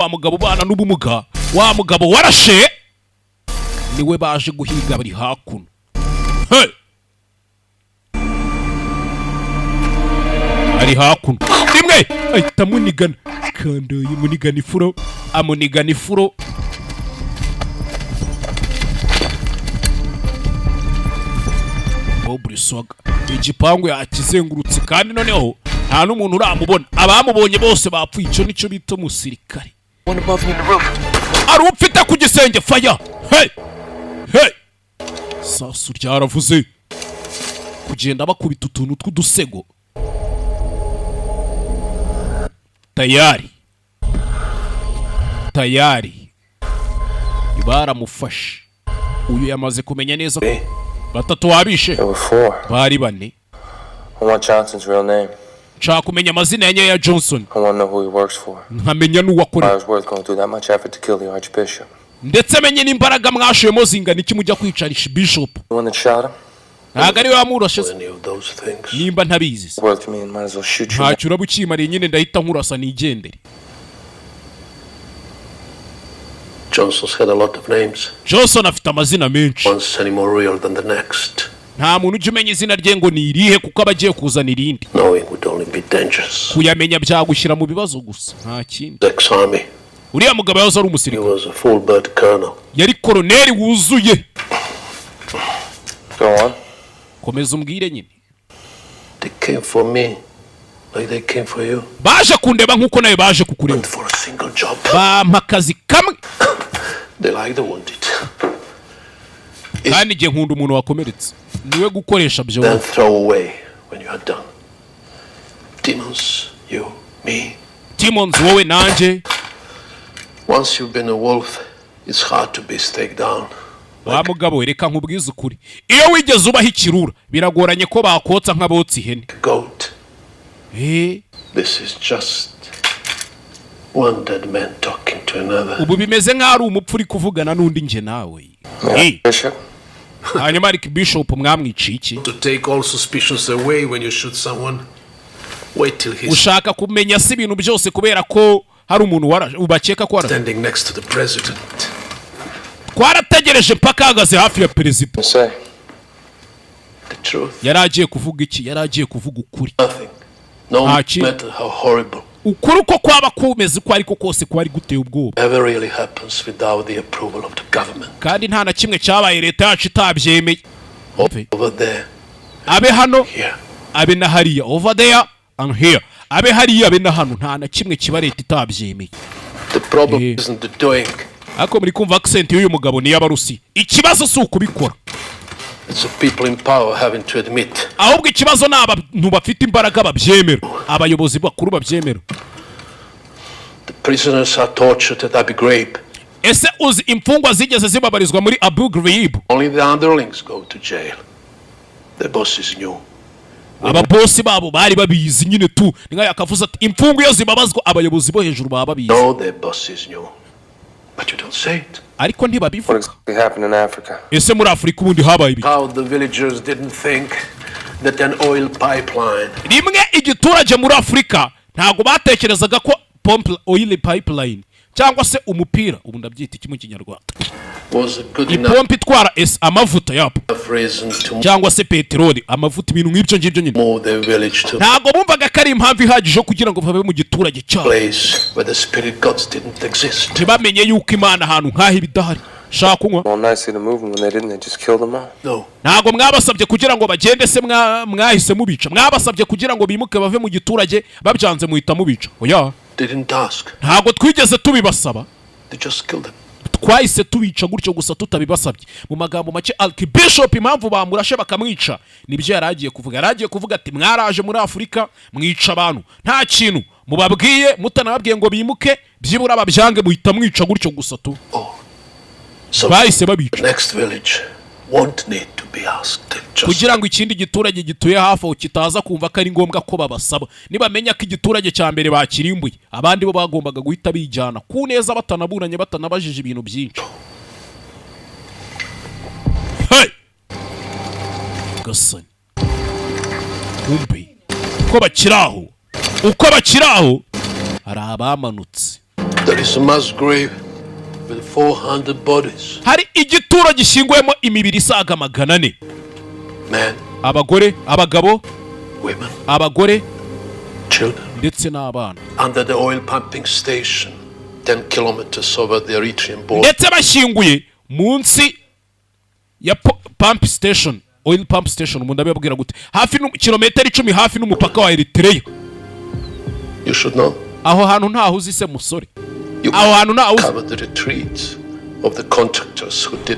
wa mugabo bana n'ubumuga wa mugabo warashe niwe baje guhiga bari hakuno. Hey, ari hakuno rimwe ahita munigana kandoye munigana ifuro amunigana ifuro. Obriswaga igipangu yakizengurutse kandi noneho nta n'umuntu uramubona, abamubonye bose bapfuye. Icyo nicyo bita umusirikare. Ari upfite ku gisenge fire. Hey hey, sasu ryaravuze kugenda bakubita utuntu tw'udusego. Tayari baramufashe. Uyu yamaze kumenya neza ko batatu wabishe bari bane. I want Johnson's real name. Nshaka kumenya amazina ya ya Johnson. I want to know who he works for. Nkamenya n'uwakorera. I was worth going through that much effort to kill the Archbishop. Ndetse menye n'imbaraga mwashoyemo zingana iki mujya kwicarisha Bishop. The one that shot him? Ntago ari wamurashe. Nimba ntabizi. Ntacyo urabukimariye nyine ndahita nkurasa nigendere. Johnson's had a lot of names. Johnson afite amazina menshi. One's any more real than the next. Nta muntu ujya umenya izina rye ngo ni irihe kuko abagiye kuzana irindi. Knowing would only be dangerous. Kuyamenya byagushyira mu bibazo gusa nta kindi. Ex-army. Uriya mugabo yahoze ari umusirikare. He was a full-blood colonel. Yari koloneli wuzuye. Go on. Komeza umbwire nyine. They came for me like they came for you. Baje kundeba nkuko nawe baje kukureba. For a single job. Bampa akazi kamwe. They like the wounded. Kandi ngiye nkunda umuntu wakomeretse. Niwe gukoresha byo. Then throw away when you are done. Demons, you, me. Demons wowe nanje. Once you've been a wolf, it's hard to be staked down. Wa mugabo reka nkubwize ukuri. Iyo wigeze ubaho ikirura biragoranye ko bakotsa nk'abotsi ihene. Goat. This is just one dead man talking to another. Ubu bimeze nk'ari umupfu uri kuvugana n'undi nje nawe. Hanyuma Archbishop mwamwiciye iki? To take all suspicions away when you shoot someone. Wait till he's ushaka kumenya si ibintu byose kubera ko hari umuntu ubakeka ko standing next to the president. Twarategereje mpaka ahagaze hafi ya perezida. The truth. Yaragiye kuvuga iki? Yaragiye kuvuga ukuri. No matter how horrible. Ukuri ko kwaba kumeze ko ariko kose kwari guteye ubwoba. Never really happens without the approval of the government. Kandi nta na kimwe cyabaye leta yacu itabyemeye. Over there. Abe hano. Here. Abe na hariya. Over there and here. Abe hariya abe na hano nta na kimwe kiba leta itabyemeye. The problem isn't the doing. Ako muri kumva accent y'uyu mugabo ni y'abarusi. Ikibazo si ukubikora. It's the people in power having to admit. Ahubwo ikibazo ni abantu bafite imbaraga babyemera. Abayobozi bakuru babyemera. The prisoners are tortured at Abu Ghraib. Ese uzi imfungwa zigeze zibabarizwa muri Abu Ghraib? Only the underlings go to jail. The bosses knew. Aba boss babo bari babizi nyine tu. Ninga yakavuza ati imfungwa iyo zibabazwa abayobozi bo hejuru baba babizi. No, the bosses knew. But you don't say it. Ariko ntibabivuga. What exactly happened in Africa? Ese muri Afrika ubundi habaye ibi? How the villagers didn't think that an oil pipeline. Rimwe igiturage muri Afrika ntago batekerezaga ko oil pipeline cyangwa se umupira ubu ndabyita iki mu Kinyarwanda. Ipompe itwara amavuta yapo cyangwa se peteroli amavuta ibintu nk'ibyo ngibyo nyine. Ntago bumvaga ko ari impamvu ihagije kugira ngo babe mu giturage cyabo. Ntibamenye yuko Imana ahantu nk'aho ibidahari. Shaka kunywa. Ntago mwabasabye kugira ngo bagende se mwahise mubica. Mwabasabye kugira ngo bimuke bave mu giturage babyanze muhita mubica. Oya. Ntago twigeze tubibasaba. Twahise tubica gutyo gusa tutabibasabye. Mu magambo make Archbishop impamvu bamurashe bakamwica nibyo yaragiye kuvuga. Yaragiye kuvuga ati mwaraje muri Afrika mwica abantu nta kintu mubabwiye mutanababwiye ngo bimuke byibura babyange muhita mwica gutyo gusa tu. Bahise babica. Next village won't need to be asked. Kugira ngo ikindi giturage gituye hafi aho kitaza kumva ko ari ngombwa ko babasaba. Nibamenya ko igiturage cya mbere bakirimbuye abandi bo bagombaga guhita bijyana ku neza batanaburanye batanabajije ibintu byinshi. Hey! Gasani. Uko bakiraho hari abamanutse. There is a mass grave with 400 bodies. Hari igituro gishingwemo imibiri isaga 400. Men, abagore, abagabo, women, abagore, children, ndetse n'abana. Under the oil pumping station 10 kilometers over the Eritrean border. Ndetse bashinguye munsi ya pump station, oil pump station, umuntu ababwira gute, hafi kilometero 10 hafi n'umupaka wa Eritrea. You should know. Aho hantu ntaho uzi se musore. Aho hantu ntaho uzi. Cover the retreats of the contractors who did